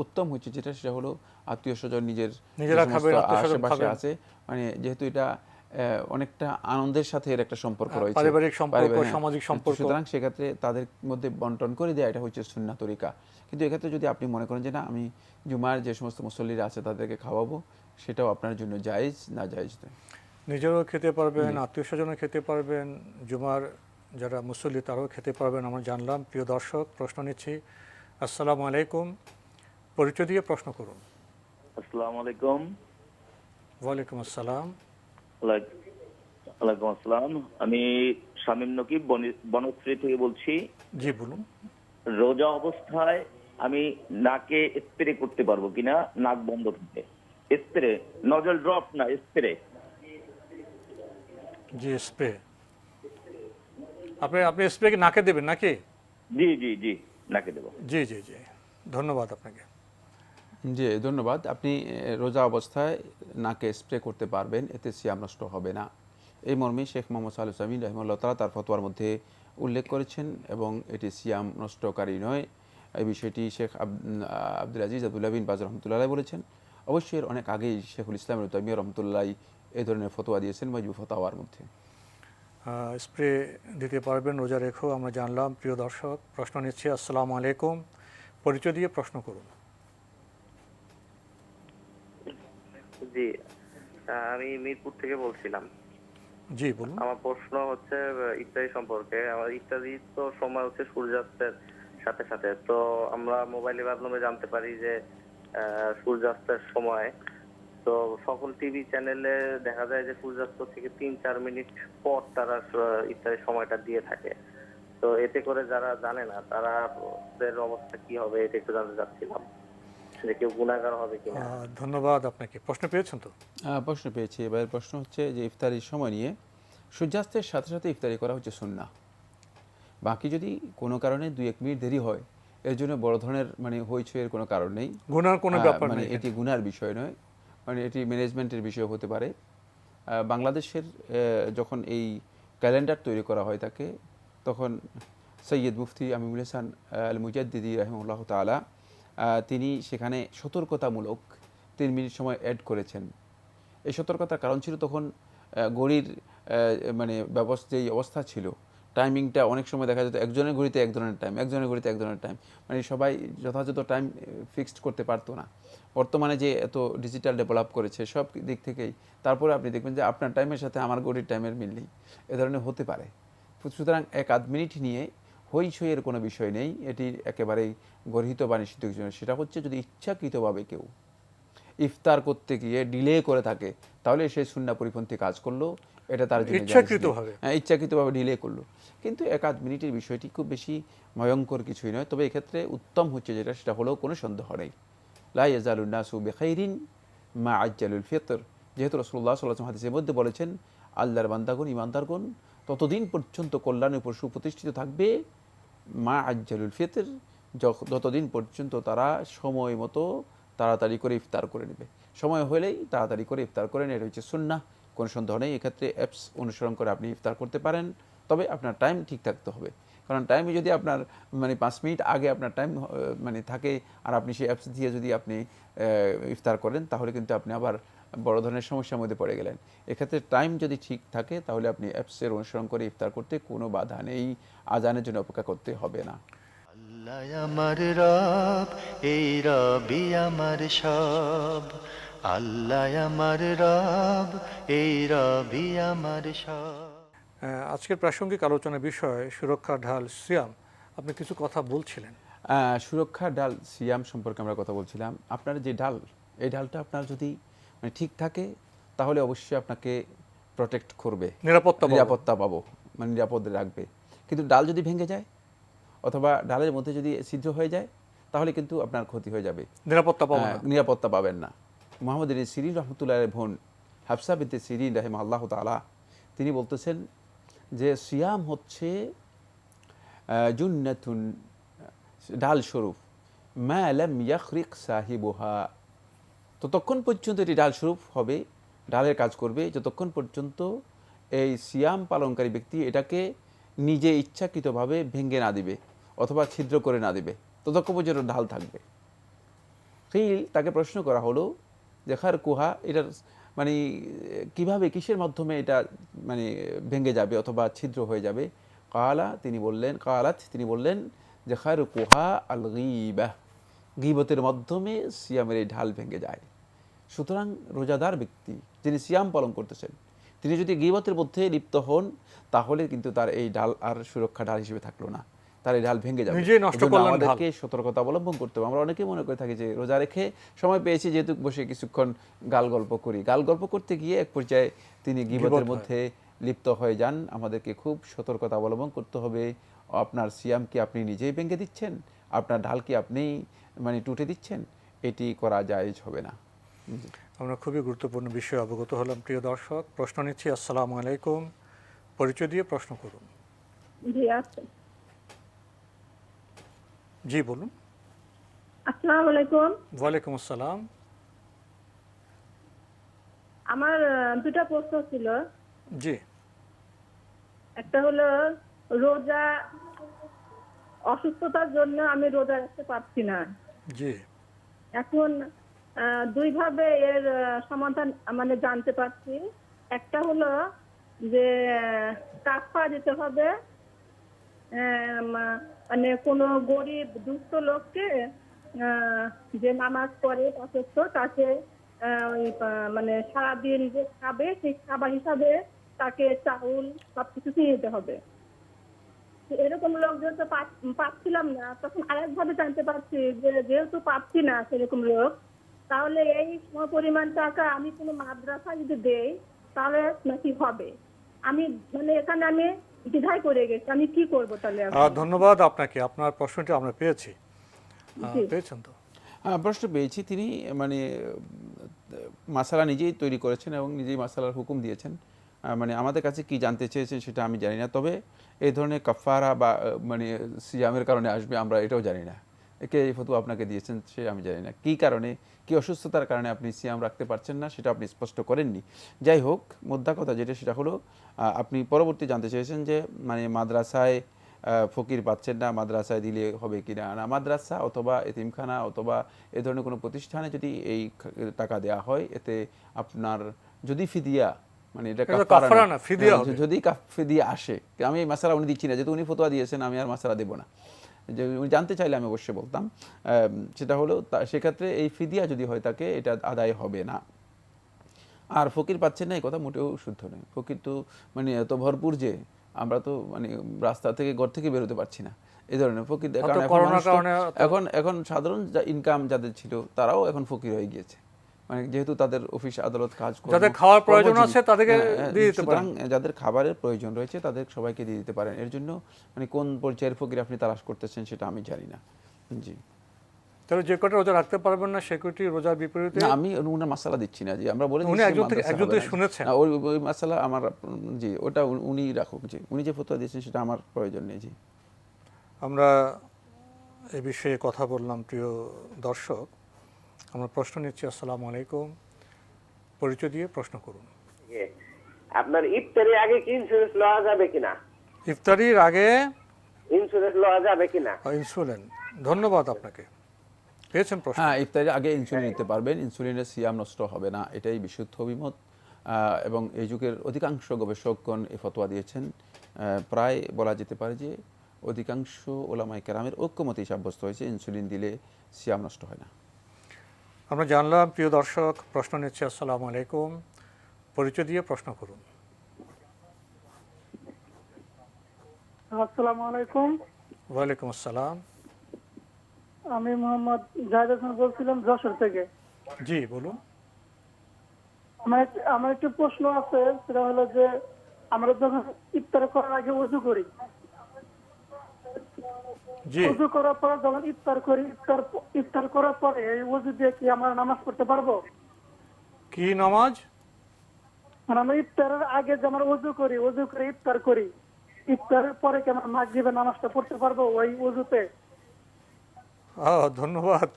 উত্তম হচ্ছে যেটা, সেটা হলো আত্মীয় স্বজন নিজেরা খাবেন, আশেপাশে আছে, মানে যেহেতু এটা অনেকটা আনন্দের সাথে এর একটা সম্পর্ক রয়েছে, পারিবারিক সম্পর্ক, সামাজিক সম্পর্ক, সুতরাং সেক্ষেত্রে তাদের মধ্যে বন্টন করে দেওয়া এটা হচ্ছে সুন্নাহ তরিকা। কিন্তু এক্ষেত্রে যদি আপনি মনে করেন যে না, আমি জুমার যে সমস্ত মুসল্লিরা আছে তাদেরকে খাওয়াবো, সেটাও আপনার জন্য জায়েজ, না জায়েজ নয়। নিজেরও খেতে পারবেন, আত্মীয় স্বজনও খেতে পারবেন, জুমার যারা মুসল্লি তারাও খেতে পারবেন, আমরা জানলাম। প্রিয় দর্শক, প্রশ্ন নিচ্ছি। আসসালামু আলাইকুম, পরিচয় দিয়ে প্রশ্ন করুন। আসসালামু আলাইকুম। ওয়ালাইকুম আসসালাম। ওয়ালাইকুম আসসালাম। আমি শামীম নকিব বনশ্রী থেকে বলছি। জি বলুন। রোজা অবস্থায় আমি নাকে স্প্রে করতে পারবো কিনা, নাক বন্ধ থাকে? স্প্রে, নজল ড্রপ না, স্প্রে। জি, স্প্রে। আপনি স্প্রে কি নাকে দেবেন নাকি? জি জি জি, নাকে দেবো। জি জি জি, ধন্যবাদ আপনাকে। জি ধন্যবাদ। আপনি রোজা অবস্থায় নাকে স্প্রে করতে পারবেন, এতে সিয়াম নষ্ট হবে না। এই মর্মে শেখ মোহাম্মদ সালেহ সামিন রহমুল্লাহ তাআলা তার ফতোয়ার মধ্যে উল্লেখ করেছেন এবং এটি সিয়াম নষ্টকারী নয়। এই বিষয়টি শেখ আব্দুল আজিজ আব্দুল্লাহ বিন বাজ রহমতুল্লাহ বলেছেন। অবশ্যই এর অনেক আগেই শেখুল ইসলাম ইবনে তাইমিয়া রহমতুল্লাহ এই ধরনের ফতোয়া দিয়েছেন মজবু ফতাওয়ার মধ্যে। স্প্রে দিতে পারবেন রোজা রেখেও, আমরা জানলাম। প্রিয় দর্শক, প্রশ্ন নিচ্ছি। আসসালামু আলাইকুম, পরিচয় দিয়ে প্রশ্ন করুন। জি, আমি মিরপুর থেকে বলছিলাম। জি বলুন। আমার প্রশ্ন হচ্ছে ইফতারি সম্পর্কে। আমার ইফতারি তো সময় হচ্ছে সূর্যাস্তের সাথে সাথে, তো আমরা মোবাইলের মাধ্যমে জানতে পারি যে সূর্যাস্তের সময় তো সকল টিভি চ্যানেলে দেখা যায় যে সূর্যাস্ত থেকে ৩-৪ মিনিট পর তারা ইফতারের সময়টা দিয়ে থাকে। তো এতে করে যারা জানে না তাদের অবস্থা কি হবে, এটা একটু জানতে চাচ্ছিলাম যে কেউ গুনাহগার হবে কিনা। ধন্যবাদ আপনাকে। প্রশ্ন পেয়েছেন তো? প্রশ্ন পেয়েছি। এবার প্রশ্ন হচ্ছে যে ইফতারির সময় নিয়ে সূর্যাস্তের সাথে সাথে ইফতারি করা হচ্ছে সুন্নাহ। বাকি যদি কোনো কারণে 2-1 মিনিট দেরি হয়, এর জন্য বড় ধরনের মানে হইচইয়ের কোনো কারণ নেই, গুনার কোনো ব্যাপার মানে নেই। এটি গুনার বিষয় নয়, মানে এটি ম্যানেজমেন্টের বিষয় হতে পারে। বাংলাদেশের যখন এই ক্যালেন্ডার তৈরি করা হয় তাকে, তখন সৈয়দ মুফতি আমিনুল হাসান আল মুজাদ্দিদি রাহিমাহুল্লাহ তাআলা তিনি সেখানে সতর্কতামূলক 3 মিনিট সময় অ্যাড করেছেন। এই সতর্কতার কারণ ছিল তখন ঘড়ির মানে যেই অবস্থা ছিল, টাইমিংটা অনেক সময় দেখা যেত একজনের ঘড়িতে এক ধরনের টাইম, একজনের ঘড়িতে এক ধরনের টাইম, মানে সবাই যথাযথ টাইম ফিক্সড করতে পারতো না। বর্তমানে যে এত ডিজিটাল ডেভেলপ করেছে সব দিক থেকেই, তারপরে আপনি দেখবেন যে আপনার টাইমের সাথে আমার ঘড়ির টাইমের মিল নেই, এ ধরনের হতে পারে। সুতরাং 1-8 মিনিট নিয়ে হইচইয়ের কোনো বিষয় নেই, এটি একেবারেই গর্হিত বা নিষিদ্ধ কিছু নয়। সেটা হচ্ছে যদি ইচ্ছাকৃতভাবে কেউ ইফতার করতে গিয়ে ডিলে করে থাকে, তাহলে সে সুন্নাহ পরিপন্থী কাজ করলো, এটা তার জন্য ইচ্ছাকৃতভাবে ডিলে করলো। কিন্তু 1-8 মিনিটের বিষয়টি খুব বেশি ভয়ঙ্কর কিছুই নয়। তবে এক্ষেত্রে উত্তম হচ্ছে যেটা, সেটা হলেও কোনো সন্দেহ নেই, লা ইয়াজালুন নাসু বিখাইরিন মা আজ্জালুল ফিতর। যেহেতু রাসূলুল্লাহ সাল্লাল্লাহু আলাইহি ওয়াসাল্লাম হাদিসের মধ্যে বলেছেন, আল্লাহর বান্দাগণ, ইমানদারগণ ততদিন পর্যন্ত কল্যাণের উপর সুপ্রতিষ্ঠিত থাকবে, মা আজ্জালুল ফিতর, যতদিন পর্যন্ত তারা সময় মতো তাড়াতাড়ি করে ইফতার করে নেবে। সময় হলেই তাড়াতাড়ি করে ইফতার করেন, এটা হচ্ছে সুন্নাহ, কোনো সন্দেহ নেই। এক্ষেত্রে অ্যাপস অনুসরণ করে আপনি ইফতার করতে পারেন, তবে আপনার টাইম ঠিক থাকতে হবে। কারণ টাইমে যদি আপনার মানে 5 মিনিট আগে আপনার টাইম মানে থাকে, আর আপনি সেই অ্যাপস দিয়ে যদি আপনি ইফতার করেন, তাহলে কিন্তু আপনি আবার বড় ধরনের সমস্যার মধ্যে পড়ে গেলেন। এক্ষেত্রে টাইম যদি ঠিক থাকে, তাহলে আপনি অ্যাপসের অনুসরণ করে ইফতার করতে কোনো বাধা নেই, আজানের জন্য অপেক্ষা করতে হবে না। আল্লাহ আমার রব, এই রবি আমার সব। আল্লাহ আমার রব, এই রবি আমার সব। আজকের প্রাসঙ্গিক আলোচনার বিষয় সুরক্ষা ঢাল সিয়াম। আপনি কিছু কথা বলছিলেন। সুরক্ষা ডাল সিয়াম সম্পর্কে আমরা কথা বলছিলাম। আপনার যে ডাল, এই ডালটা আপনার যদি মানে ঠিক থাকে, তাহলে অবশ্যই আপনাকে প্রোটেক্ট করবে, নিরাপত্তা পাবো, মানে নিরাপদে রাখবে। কিন্তু ডাল যদি ভেঙে যায় অথবা ডালের মধ্যে যদি ছিদ্র হয়ে যায়, তাহলে কিন্তু আপনার ক্ষতি হয়ে যাবে, নিরাপত্তা পাবেন না। মুহাম্মদ ইবনে সিরিন রহমতুল্লাহের বোন হাফসা বিনতে সিরিন রাহিমাহুল্লাহ তাআলা তিনি বলতেছেন যে সিয়াম হচ্ছে জুন্নাতুন, ডাল স্বরূপ, মা লাম ইয়াখরিক সাহিবুহা, ততক্ষণ পর্যন্ত এটি ডাল স্বরূপ হবে, ডালের কাজ করবে যতক্ষণ পর্যন্ত এই সিয়াম পালনকারী ব্যক্তি এটাকে নিজে ইচ্ছাকৃতভাবে ভেঙে না দিবে অথবা ছিদ্র করে না দিবে, ততক্ষণ পর্যন্ত ঢাল থাকবে। সেই তাকে প্রশ্ন করা হলো যে খার কুহা, এটার মানে কিভাবে, কিসের মাধ্যমে এটা মানে ভেঙে যাবে অথবা ছিদ্র হয়ে যাবে? কালাত তিনি বললেন যে খার কুহা আল গীবাহ, গীবতের মাধ্যমে সিয়ামের এই ঢাল ভেঙে যায়। সুতরাং রোজাদার ব্যক্তি যিনি সিয়াম পালন করতেছেন, তিনি যদি গীবতের মধ্যে লিপ্ত হন, তাহলে কিন্তু তার এই ডাল আর সুরক্ষা ঢাল হিসেবে থাকলো না, তার এই ঢাল ভেঙে যাবে। আমাদেরকে সতর্কতা অবলম্বন করতে হবে। আমরা অনেকে মনে করে থাকি যে রোজা রেখে সময় পেয়েছি যেহেতু বসে কিছুক্ষণ গাল গল্প করি, গাল গল্প করতে গিয়ে এক পর্যায়ে তিনি গীবতের মধ্যে লিপ্ত হয়ে যান। আমাদেরকে খুব সতর্কতা অবলম্বন করতে হবে। আপনার সিয়াম কি আপনি নিজেই ভেঙে দিচ্ছেন, আপনার ঢাল কি আপনি মানে টুটে দিচ্ছেন, এটি করা জায়েজ হবে না। আমরা খুবই গুরুত্বপূর্ণ বিষয়ে অবগত হলাম। প্রিয় দর্শক, প্রশ্ন নিচ্ছি। আসসালামু আলাইকুম, পরিচয় দিয়ে প্রশ্ন করুন। জি আছে। জি বলুন। আসসালামু আলাইকুম। ওয়ালাইকুম আসসালাম। আমার দুটা প্রশ্ন ছিল। জি। একটা হলো রোজা, অসুস্থতার জন্য আমি রোজা রাখতে পারছি না। জি। এখন দুইভাবে এর সমাধান মানে জানতে পারছি। একটা হলো যে কাফারা দিতে হবে, মানে কোনো গরিব দুস্থ লোককে যে নামাজ পড়ে অসুস্থ তাকে মানে সারাদিন যে খাবে সেই খাবার হিসাবে তাকে চাউল সবকিছু কিনে দিতে হবে। এরকম লোকজন তো পাচ্ছিলাম না, তখন আরেকভাবে জানতে পারছি যে যেহেতু পাচ্ছি না সেরকম লোক, তাহলে এই পরিমাণ টাকা আমি কোনো মাদ্রাসা যদি দেই তাহলে নাকি হবে। আমি মানে এখানে আমি দ্বিধায় পড়ে গেছি, আমি কি করব তাহলে? ধন্যবাদ আপনাকে, আপনার প্রশ্নটি আমরা পেয়েছি। পেয়েছেন তো? প্রশ্ন পেয়েছি। তিনি মানে মাসালা নিজেই তৈরি করেছেন এবং নিজেই মাসালার হুকুম দিয়েছেন। মানে আমাদের কাছে কি জানতে চেয়েছেন সেটা আমি জানি না, তবে এই ধরনের কাফারা বা মানে সিয়ামের কারণে আসবে আমরা এটাও জানি না। একে এই ফতোয়া আপনাকে দিয়েছেন সে আমি জানি না কী কারণে, কি অসুস্থতার কারণে আপনি সিয়াম রাখতে পারছেন না সেটা আপনি স্পষ্ট করেননি। যাই হোক, মোদ্দা কথা যেটা সেটা হলো আপনি পরবর্তী জানতে চেয়েছেন যে মানে মাদ্রাসায় ফকির পাচ্ছেন না, মাদ্রাসায় দিলে হবে কি না। মাদ্রাসা অথবা এতিমখানা অথবা এ ধরনের কোনো প্রতিষ্ঠানে যদি এই টাকা দেওয়া হয়, এতে আপনার যদি ফিদিয়া মানে এটা কাফারা না, যদি ফিদিয়া আসে, আমি এই মাসালা উনি দিচ্ছি না, যেহেতু উনি ফতোয়া দিয়েছেন আমি আর মাসালা দেবো না। যে উনি জানতে চাইলে আমি অবশ্যই বলতাম। সেটা হলো সেক্ষেত্রে এই ফিদিয়া যদি হয় তাকে এটা আদায় হবে না। আর ফকির পাচ্ছেন না এই কথা মোটেও শুদ্ধ নয়। ফকির তো মানে এত ভরপুর যে আমরা তো মানে রাস্তা থেকে ঘর থেকে বেরোতে পারছি না, এই ধরনের ফকির। এখন এখন সাধারণ ইনকাম যাদের ছিল তারাও এখন ফকির হয়ে গিয়েছে, মানে যেহেতু তাদের অফিস আদালত কাজ করে, যাদের খাওয়ার প্রয়োজন আছে তাদেরকে দিয়ে দিতে পারেন। যাদের খাবারের প্রয়োজন রয়েছে তাদের সবাইকে দিয়ে দিতে পারেন। এর জন্য মানে কোন পর্যায়ের ফকির আপনি তালাশ করতেছেন সেটা আমি জানি না। জি, তাহলে যে কটা রোজা রাখতে পারবেন না সেকুটি রোজার বিপরীতে না, আমি ওনার মাসালা দিচ্ছি না। জি, আমরা বলে উনি একজন থেকে শুনেছেন ওই মাসালা আমার। জি, ওটা উনি রাখুক। জি, উনি যে ফতোয়া দিয়েছেন সেটা আমার প্রয়োজন নেই। জি, আমরা এ বিষয়ে কথা বললাম। প্রিয় দর্শক, আমরা প্রশ্ন নিচ্ছি। আসসালামু আলাইকুম, পরিচয় দিয়ে প্রশ্ন করুন। আপনার ইফতারির আগে কি ইন্স্যুরেন্স লওয়া যাবে কিনা? ইফতারির আগে ইন্স্যুরেন্স লওয়া যাবে কিনা? ইনসুলিন। ধন্যবাদ আপনাকে, পেয়েছেন প্রশ্ন। হ্যাঁ, ইফতারির আগে ইনসুলিন নিতে পারবেন, ইনসুলিনের সিয়াম নষ্ট হবে না, এটাই বিশুদ্ধ অভিমত। এবং এই যুগের অধিকাংশ গবেষকগণ এই ফতোয়া দিয়েছেন। প্রায় বলা যেতে পারে যে অধিকাংশ ওলামায়ে কেরামের ঐক্যমতই সাব্যস্ত হয়েছে ইনসুলিন দিলে সিয়াম নষ্ট হয় না। আমরা জানলাম। প্রিয় দর্শক, প্রশ্ন নিচ্ছে। আসসালামু আলাইকুম, পরিচয় দিয়ে প্রশ্ন করুন। আসসালামু আলাইকুম। ওয়ালাইকুম আসসালাম। আমি মোহাম্মদ জাহিদ হাসান বলছিলাম যশোর থেকে। জি, বলুন। আমার একটা প্রশ্ন আছে, সেটা হলো যে আমরা যখন ইফতার করার আগে ওযু করি, ওযু করার পর যখন ইফতার করি, ইফতার করার পরে এই ওযু দিয়ে কি আমরা নামাজ পড়তে পারবো? কি নামাজ? মানে আমরা ইফতারের আগে যে আমরা ওযু করে ইফতার করি, ইফতারের পরে কি আমরা মাগরিবের নামাজটা পড়তে পারবো ওই ওযুতে? ধন্যবাদ।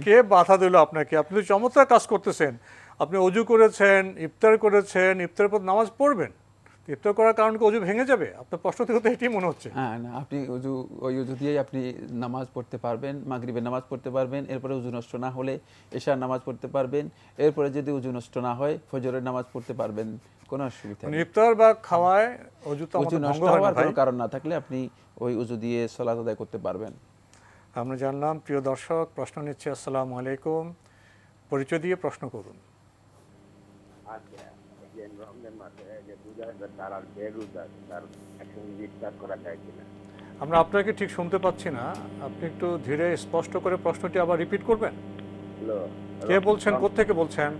কে বাধা দিল আপনাকে? আপনি তো চমৎকার কাজ করতেছেন। আপনি অজু করেছেন, ইফতার করেছেন, ইফতারের পর নামাজ পড়বেন। ইফতার করার কারণে অজু ভেঙে যাবে? আপনার প্রশ্ন থেকে তো এটাই মনে হচ্ছে। হ্যাঁ, না, আপনি ওই অজু দিয়েই আপনি নামাজ পড়তে পারবেন, মাগরিবের নামাজ পড়তে পারবেন। এরপরে অজু নষ্ট না হলে এশার নামাজ পড়তে পারবেন। এরপরে যদি অজু নষ্ট না হয় ফজরের নামাজ পড়তে পারবেন, কোনো অসুবিধা নেই। ইফতার বা খাওয়ায় অজু নষ্ট হওয়ার কোনো কারণ না থাকলে আপনি ওই অজু দিয়ে সালাত আদায় করতে পারবেন। আমরা জানলাম। প্রিয় দর্শক, প্রশ্ন নিচ্ছে। আসসালামু আলাইকুম, পরিচয় দিয়ে প্রশ্ন করুন। আমরা আপনাকে ঠিক শুনতে পাচ্ছি না, আপনি একটু ধীরে স্পষ্ট করে প্রশ্নটি আবার রিপিট করবেন। কে বলছেন, কোত্থেকে বলছেন?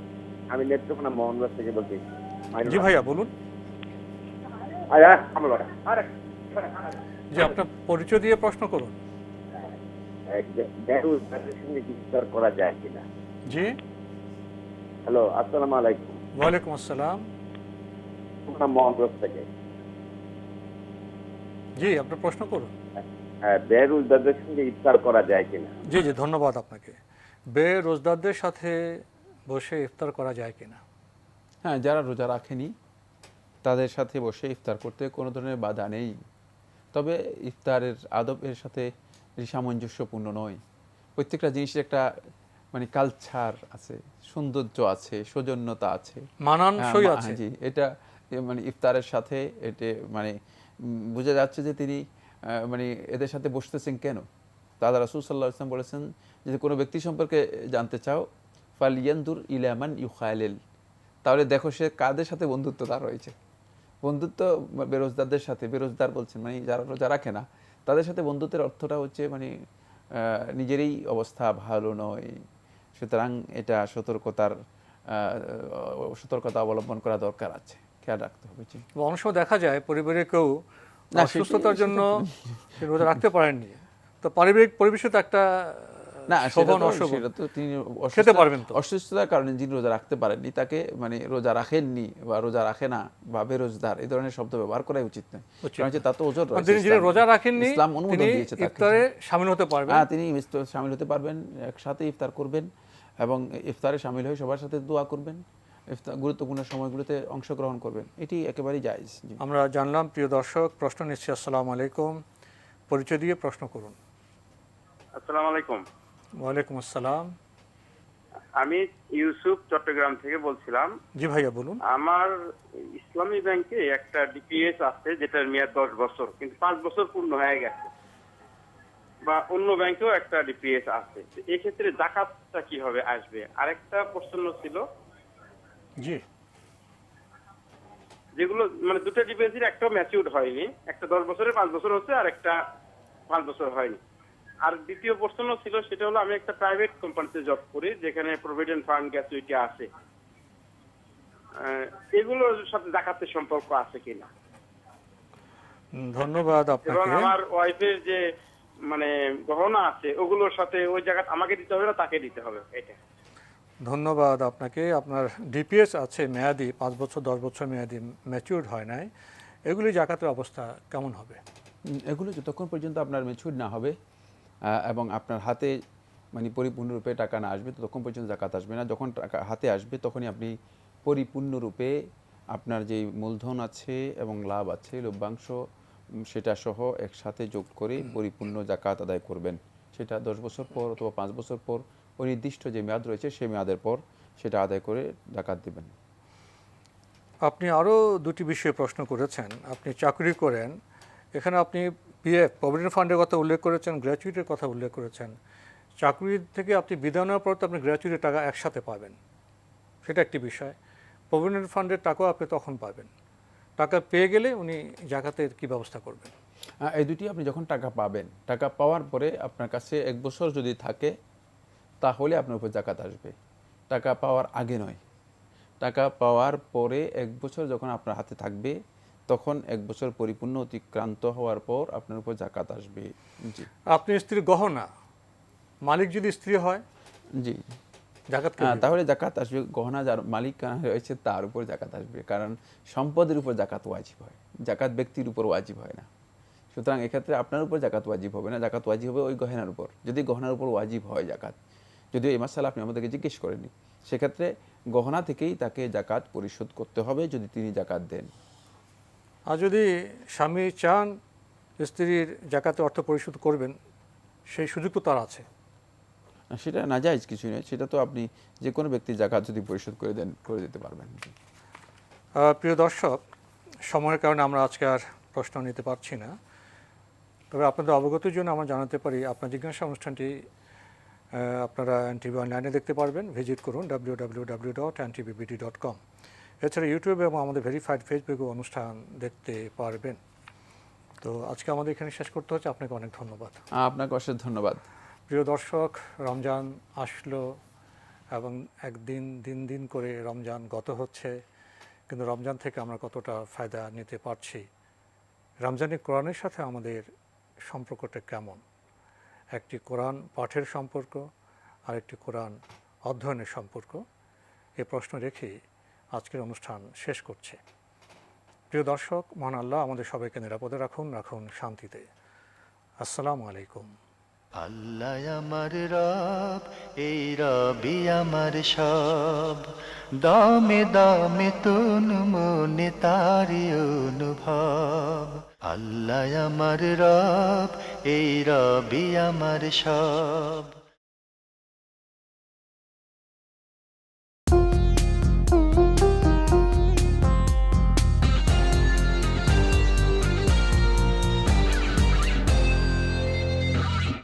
আমি নেত্রকোনা মোহনগঞ্জ থেকে বলছি। জি ভাইয়া, বলুন। জি, আপনার পরিচয় দিয়ে প্রশ্ন করুন। করা যায় কিনা? জি, হ্যালো, আসসালামু আলাইকুম। ওয়ালাইকুম আসসালাম। মোহনগঞ্জ থেকে। জি, আপনার প্রশ্ন করুন। হ্যাঁ, বেরোজগারদের সঙ্গে ইফতার করা যায় কিনা? জি জি, ধন্যবাদ আপনাকে। বেরোজগারদের সাথে বসে ইফতার করা যায় কিনা? হ্যাঁ, যারা রোজা রাখেনি তাদের সাথে বসে ইফতার করতে কোনো ধরনের বাধা নেই, তবে ইফতারের আদবের সাথে সামঞ্জস্যপূর্ণ নয়। প্রত্যেকটা জিনিসের একটা মানে কালচার আছে, সৌন্দর্য আছে, সৌজন্যতা আছে, মানানসই আছে। জি, এটা মানে ইফতারের সাথে এটা মানে বোঝা যাচ্ছে যে তিনি মানে এদের সাথে বসতেছেন কেন। দাদা রাসূল সাল্লাল্লাহু আলাইহি ওয়াসাল্লাম বলেছেন যে কোনো ব্যক্তি সম্পর্কে জানতে চাও ফালিয়ানদুর ইলা মান ইউখালিল, তাহলে দেখো সে কাদের সাথে বন্ধুত্ব তার রয়েছে। বন্ধুত্ব বেরোজগারদের সাথে, বেরোজগার বলছেন মানে যারা রোজা রাখে না তাদের সাথে বন্ধুত্বের অর্থটা হচ্ছে মানে নিজেরই অবস্থা ভালো নয়। সুতরাং এটা সতর্কতা অবলম্বন করা দরকার আছে, খেয়াল রাখতে হবে। অনেক সময় দেখা যায় পরিবারে কেউ অসুস্থতার জন্য রোজা রাখতে পারেননি, তো পারিবারিক পরিবেশে তো একটা না, শোভন অশোভন খেতে পারবেন তো। অসুস্থতার কারণে যিনি রোজা রাখতে পারেননি তাকে মানে রোজা রাখেননি বা রোজা রাখে না বা বেরোজগার এই ধরনের শব্দ ব্যবহার করাই উচিত নয়, কারণ তা তো ওজোর রয়েছে। যিনি রোজা রাখেননি ইসলাম অনুমোদন দিয়েছে তাকে, ইফতারে শামিল হতে পারবেন। হ্যাঁ, তিনি শামিল হতে পারবেন, একসাথে ইফতার করবেন এবং ইফতারে শামিল হয়ে সবার সাথে দোয়া করবেন, গুরুত্বপূর্ণ সময়গুলোতে অংশগ্রহণ করবেন, এটি একেবারেই জায়েজ। আমরা জানলাম। প্রিয় দর্শক, প্রশ্ন নিচ্ছি। আসসালামু আলাইকুম, পরিচয় দিয়ে প্রশ্ন করুন। আসসালামু আলাইকুম। ওয়ালাইকুম আসসালাম। আমি ইউসুফ চট্টগ্রাম থেকে বলছিলাম। জি ভাইয়া বলুন। আমার ইসলামী ব্যাংকে একটা ডিপিএস আছে যেটার মেয়াদ 10 বছর, কিন্তু 5 বছর পূর্ণ হয়ে গেছে, বা অন্য ব্যাংকেও একটা ডিপিএস আছে, এক্ষেত্রে যাকাতটা কিভাবে আসবে? আরেকটা প্রশ্ন ছিল, জি, যেগুলো মানে দুটো ডিপিএসের একটা ম্যাচিউরড হয়নি, একটা 10 বছরে 5 বছর হচ্ছে আর একটা 5 বছর হয়নি। আর দ্বিতীয় প্রশ্ন ছিল, সেটা হলো আমি একটা প্রাইভেট কোম্পানিতে জব করি যেখানে প্রভিডেন্ট ফান্ড গ্র্যাচুইটি আছে, এগুলোর সাথে যাকাতের সম্পর্ক আছে কিনা? ধন্যবাদ এবং আপনাকে। আমার ওয়াইফের যে মানে গহনা আছে ওগুলোর সাথে ওই জায়গা আমাকে দিতে হবে না তাকে দিতে হবে, এটা। ধন্যবাদ আপনাকে। আপনার ডিপিএস আছে মেয়াদি 5 বছর 10 বছর মেয়াদি, ম্যাচিউরড হয় নাই, এগুলি জাকাতের অবস্থা কেমন হবে? এগুলো যতক্ষণ পর্যন্ত আপনার ম্যাচিউর না হবে এবং আপনার হাতে মানে পরিপূর্ণরূপে টাকা না আসবে ততক্ষণ পর্যন্ত জাকাত আসবে না। যখন টাকা হাতে আসবে তখনই আপনি পরিপূর্ণরূপে আপনার যেই মূলধন আছে এবং লাভ আছে লভ্যাংশ সেটা সহ একসাথে যোগ করে পরিপূর্ণ জাকাত আদায় করবেন। সেটা 10 বছর পর অথবা 5 বছর পর ওই নির্দিষ্ট যে মেয়াদ রয়েছে সেই মেয়াদের পর সেটা আদায় করে জাকাত দিবেন। আপনি আরও দুটি বিষয়ে প্রশ্ন করেছেন। আপনি চাকরি করেন, এখানে আপনি পিএফ প্রভিডেন্ট ফান্ডের কথা উল্লেখ করেছেন, গ্র্যাচুইটির কথা উল্লেখ করেছেন। চাকরি থেকে আপনি বিদায় নেওয়ার পর তো আপনি গ্র্যাচুইটির টাকা একসাথে পাবেন, সেটা একটি বিষয়। প্রভিডেন্ট ফান্ডের টাকাও আপনি তখন পাবেন। টাকা পেয়ে গেলে উনি জাকাতের কি ব্যবস্থা করবেন? এই দুটি আপনি যখন টাকা পাবেন, টাকা পাওয়ার পরে আপনার কাছে 1 বছর যদি থাকে তাহলে আপনার উপর জাকাত আসবে, টাকা পাওয়ার আগে নয়। টাকা পাওয়ার পরে 1 বছর যখন আপনার হাতে থাকবে তখন 1 বছর পরিপূর্ণ অতিক্রান্ত হওয়ার পর আপনার উপর জাকাত আসবে। জি, আপনি স্ত্রীর গহনা মালিক যদি স্ত্রী হয়, জি, জাকাত তাহলে জাকাত আসবে। গহনা যার মালিক রয়েছে তার উপর জাকাত আসবে, কারণ সম্পদের উপর জাকাত ওয়াজিব হয়, জাকাত ব্যক্তির উপর ওয়াজিব হয় না। সুতরাং এক্ষেত্রে আপনার উপর জাকাত ওয়াজিব হবে না, জাকাত ওয়াজিব হবে ওই গহনার উপর, যদি গহনার উপর ওয়াজিব হয় জাকাত। যদিও এই মাসালা আপনি আমাদেরকে জিজ্ঞেস করেননি, সেক্ষেত্রে গহনা থেকেই তাকে জাকাত পরিশোধ করতে হবে যদি তিনি জাকাত দেন। আর যদি স্বামী চান স্ত্রীর জাকাতে অর্থ পরিশোধ করবেন, সেই সুযোগ তো তার আছে। সেটা নাজায়েজ কিছু নয়, সেটা তো আপনি যে কোনো ব্যক্তির জাকাত যদি পরিশোধ করে দেন করে দিতে পারবেন। প্রিয় দর্শক, সময়ের কারণে আমরা আজকে আর প্রশ্ন নিতে পারছি না, তবে আপনাদের অবগতির জন্য আমরা জানাতে পারি আপনার জিজ্ঞাসা অনুষ্ঠানটি আপনারা এনটিভি অনলাইনে দেখতে পারবেন। ভিজিট করুন www.ntvbd.com। এছাড়া ইউটিউবে এবং আমাদের ভেরিফাইড ফেসবুকে অনুষ্ঠান দেখতে পারবেন। তো আজকে আমাদের এখানে শেষ করতে হচ্ছে। আপনাকে অনেক ধন্যবাদ। আপনাকে অশেষ ধন্যবাদ। প্রিয় দর্শক, রমজান আসলো এবং দিন দিন করে রমজান গত হচ্ছে, কিন্তু রমজান থেকে আমরা কতটা ফায়দা নিতে পারছি? রমজানি কোরআনের সাথে আমাদের সম্পর্কটা কেমন? একটি কোরআন পাঠের সম্পর্ক আর একটি কোরআন অধ্যয়নের সম্পর্ক, এই প্রশ্ন রেখেই আজকের অনুষ্ঠান শেষ করছে। প্রিয় দর্শক, মহান আল্লাহ আমাদের সবাইকে নিরাপদে রাখুন শান্তিতে। আসসালামু আলাইকুম। আল্লাহ আমার রব, এই রবি আমার সব, দামে দামে তুন মনে তারি অনুভব। আল্লাহ আমার রব, এই রবি আমার সব।